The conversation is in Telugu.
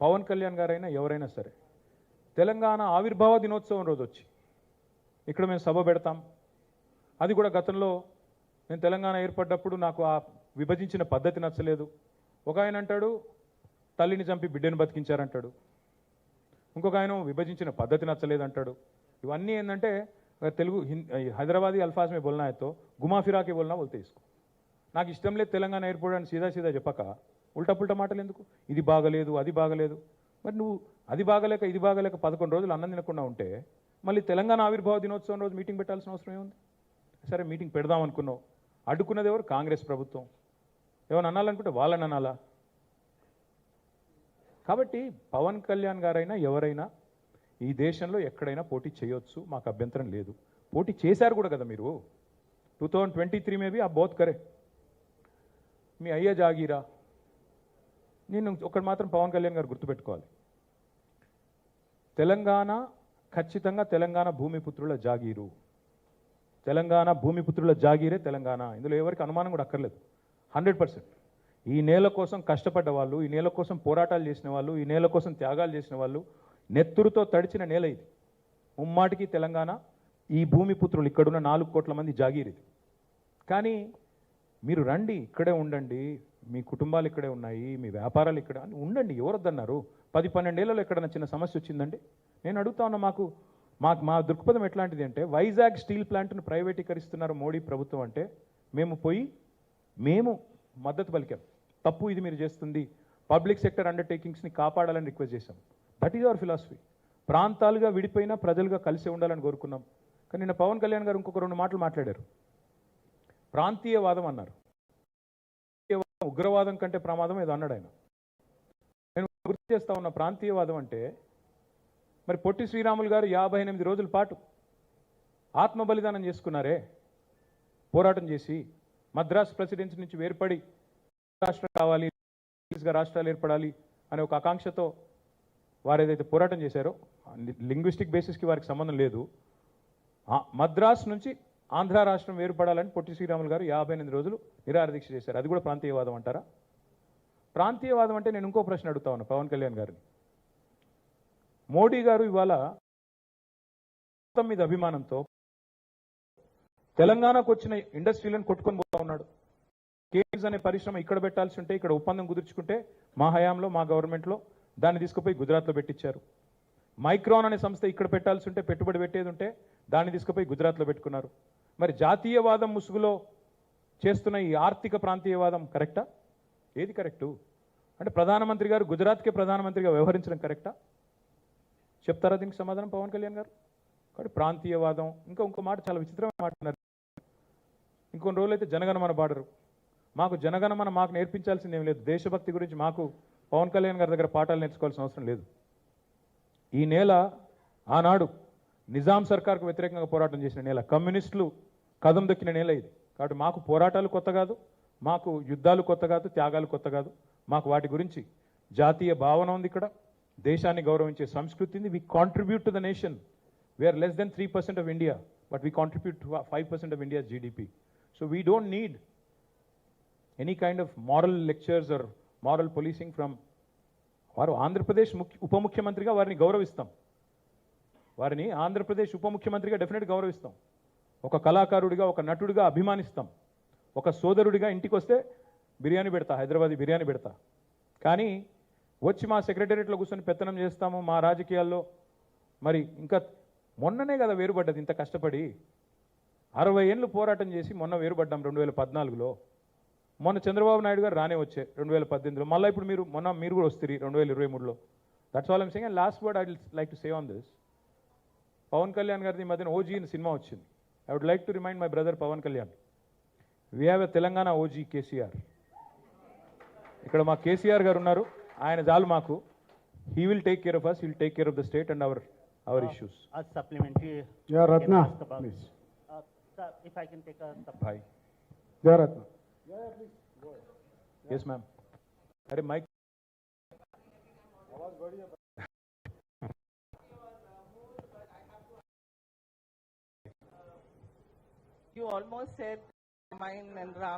పవన్ కళ్యాణ్ గారైనా ఎవరైనా సరే తెలంగాణ ఆవిర్భావ దినోత్సవం రోజు వచ్చి ఇక్కడ మేము సభ పెడతాం. అది కూడా గతంలో నేను తెలంగాణ ఏర్పడ్డప్పుడు నాకు ఆ విభజించిన పద్ధతి నచ్చలేదు. ఒక ఆయన అంటాడు తల్లిని చంపి బిడ్డను బతికించారంటాడు, ఇంకొక ఆయన విభజించిన పద్ధతి నచ్చలేదంటాడు. ఇవన్నీ ఏంటంటే తెలుగు హైదరాబాదీ అల్ఫాజ్ మే బోల్నా అయితే గుమా ఫిరాకే బోల్నా బోల్తే ఇసుకో. నాకు ఇష్టం లేదు తెలంగాణ ఏర్పడని సీదా సీదా చెప్పక ఉల్టా పుల్టా మాటలు ఎందుకు? ఇది బాగలేదు అది బాగలేదు. మరి నువ్వు అది బాగలేక ఇది బాగలేక 11 రోజులు అన్నం తినకుండా ఉంటే మళ్ళీ తెలంగాణ ఆవిర్భావ దినోత్సవం రోజు మీటింగ్ పెట్టాల్సిన అవసరం ఏముంది? సరే మీటింగ్ పెడదాం అనుకున్నావు, అడ్డుకున్నది ఎవరు? కాంగ్రెస్ ప్రభుత్వం. ఏమైనా అనాలనుకుంటే వాళ్ళని అనాలా? కాబట్టి పవన్ కళ్యాణ్ గారైనా ఎవరైనా ఈ దేశంలో ఎక్కడైనా పోటీ చేయొచ్చు, మాకు అభ్యంతరం లేదు. పోటీ చేశారు కూడా కదా మీరు. 2023 में भी आप बहुत करे. మీ అయ్యా జాగీరా. నేను ఒకటి మాత్రం పవన్ కళ్యాణ్ గారు గుర్తుపెట్టుకోవాలి, తెలంగాణ ఖచ్చితంగా తెలంగాణ భూమిపుత్రుల జాగీరు. తెలంగాణ భూమిపుత్రుల జాగీరే తెలంగాణ. ఇందులో ఎవరికి అనుమానం కూడా అక్కర్లేదు. 100%. ఈ నేల కోసం కష్టపడ్డ వాళ్ళు, ఈ నేల కోసం పోరాటాలు చేసిన వాళ్ళు, ఈ నేల కోసం త్యాగాలు చేసిన వాళ్ళు, నెత్తురుతో తడిచిన నేల ఇది. ముమ్మాటికి తెలంగాణ ఈ భూమిపుత్రులు ఇక్కడున్న 4 కోట్ల మంది జాగీర్ ఇది. కానీ మీరు రండి, ఇక్కడే ఉండండి, మీ కుటుంబాలు ఇక్కడే ఉన్నాయి, మీ వ్యాపారాలు ఇక్కడ ఉండండి, ఎవరొద్దన్నారు? 10-12 ఏళ్లలో ఎక్కడైనా చిన్న సమస్య వచ్చిందండి? నేను అడుగుతా ఉన్నా, మా దృక్పథం ఎట్లాంటిది అంటే, వైజాగ్ స్టీల్ ప్లాంట్ను ప్రైవేటీకరిస్తున్నారు మోడీ ప్రభుత్వం అంటే మేము మద్దతు పలికాం. తప్పు ఇది మీరు చేస్తుంది, పబ్లిక్ సెక్టర్ అండర్టేకింగ్స్ని కాపాడాలని రిక్వెస్ట్ చేశాం. That is our philosophy. ప్రాంతాలుగా విడిపోయినా ప్రజలుగా కలిసి ఉండాలని కోరుకున్నాం. కానీ నిన్న పవన్ కళ్యాణ్ గారు ఇంకొక 2 మాటలు మాట్లాడారు. ప్రాంతీయవాదం అన్నారు. ఉగ్రవాదం కంటే ప్రమాదం ఏదో అన్నాడు ఆయన. నేను గుర్తు చేస్తా ఉన్న, ప్రాంతీయవాదం అంటే మరి పొట్టి శ్రీరాములు గారు 58 రోజుల పాటు ఆత్మ బలిదానం చేసుకున్నారే, పోరాటం చేసి మద్రాస్ ప్రెసిడెన్సీ నుంచి వేర్పడి రాష్ట్రం కావాలి, రాష్ట్రాలు ఏర్పడాలి అనే ఒక ఆకాంక్షతో వారు ఏదైతే పోరాటం చేశారో, లింగ్విస్టిక్ బేసిస్కి వారికి సంబంధం లేదు. మద్రాస్ నుంచి ఆంధ్ర రాష్ట్రం వేరుపడాలని పొట్టి శ్రీరాములు గారు 58 రోజులు నిరాహార దీక్ష చేశారు. అది కూడా ప్రాంతీయవాదం అంటారా? ప్రాంతీయవాదం అంటే నేను ఇంకో ప్రశ్న అడుగుతా ఉన్నా పవన్ కళ్యాణ్ గారిని. మోడీ గారు ఇవాళ మీద అభిమానంతో తెలంగాణకు వచ్చిన ఇండస్ట్రీలను కొట్టుకొని పోతా ఉన్నాడు. కేమ్స్ అనే పరిశ్రమ ఇక్కడ పెట్టాల్సి ఉంటే, ఇక్కడ ఒప్పందం కుదుర్చుకుంటే మా హయాంలో, మా గవర్నమెంట్లో దాన్ని తీసుకుపోయి గుజరాత్లో పెట్టించారు. మైక్రాన్ అనే సంస్థ ఇక్కడ పెట్టాల్సి ఉంటే, పెట్టుబడి పెట్టేది ఉంటే దాన్ని తీసుకుపోయి గుజరాత్లో పెట్టుకున్నారు. మరి జాతీయవాదం ముసుగులో చేస్తున్న ఈ ఆర్థిక ప్రాంతీయవాదం కరెక్టా? ఏది కరెక్టు? అంటే ప్రధానమంత్రి గారు గుజరాత్కే ప్రధానమంత్రిగా వ్యవహరించడం కరెక్టా? చెప్తారా దీనికి సమాధానం పవన్ కళ్యాణ్ గారు? కాబట్టి ప్రాంతీయవాదం, ఇంకో మాట చాలా విచిత్రమైన మాట అన్నారు. ఇంకొన్ని రోజులు అయితే జనగణమన పాడరు. మాకు జనగణమన మాకు నేర్పించాల్సింది ఏం లేదు. దేశభక్తి గురించి మాకు పవన్ కళ్యాణ్ గారి దగ్గర పాఠాలు నేర్చుకోవాల్సిన అవసరం లేదు. ఈ నేల ఆనాడు నిజాం సర్కార్కు వ్యతిరేకంగా పోరాటం చేసిన నేల, కమ్యూనిస్టులు కదం దొక్కిన నేల ఇది. కాబట్టి మాకు పోరాటాలు కొత్త కాదు, మాకు యుద్ధాలు కొత్త కాదు, త్యాగాలు కొత్త కాదు. మాకు వాటి గురించి జాతీయ భావన ఉంది. ఇక్కడ దేశాన్ని గౌరవించే సంస్కృతి ఉంది. We contribute to the nation. We're less than 3% of India, but we contribute 5% of India's GDP. So we don't need any kind of moral lectures or moral policing from. వారు ఆంధ్రప్రదేశ్ ఉప ముఖ్యమంత్రిగా వారిని గౌరవిస్తాం. వారిని ఆంధ్రప్రదేశ్ ఉప ముఖ్యమంత్రిగా డెఫినెట్గా గౌరవిస్తాం. ఒక కళాకారుడిగా, ఒక నటుడిగా అభిమానిస్తాం. ఒక సోదరుడిగా ఇంటికి వస్తే బిర్యానీ పెడతా, హైదరాబాదీ బిర్యానీ పెడతా. కానీ వచ్చి మా సెక్రటేరియట్లో కూర్చొని పెత్తనం చేస్తాము మా రాజకీయాల్లో. మరి ఇంకా మొన్ననే కదా వేరుపడ్డది, ఇంత కష్టపడి 60 ఏళ్ళు పోరాటం చేసి మొన్న వేరుపడ్డాం 2014లో. మొన్న చంద్రబాబు నాయుడు గారు రానే వచ్చే 2018లో, మళ్ళీ ఇప్పుడు మీరు కూడా వస్తారు 2023లో. That's all I'm saying. And last word I will like to say on this. Pawan Kalyan గారిది ఈ మధ్యన ఓజీ అని సినిమా వచ్చింది. I would like to remind my brother Pawan Kalyan, we have a Telangana OG KCR. ఇక్కడ మా కేసీఆర్ గారు ఉన్నారు, ఆయన చాలు మాకు. He will take care of us, he will take care of the state and our issues. A supplementary. Yeah, Ratna, please. Sir, if I can take a Bhai. Yeah, Ratna. Yeah, please. Go ahead. Yes, ma'am. Are mic. You almost said Ramayana and Ram.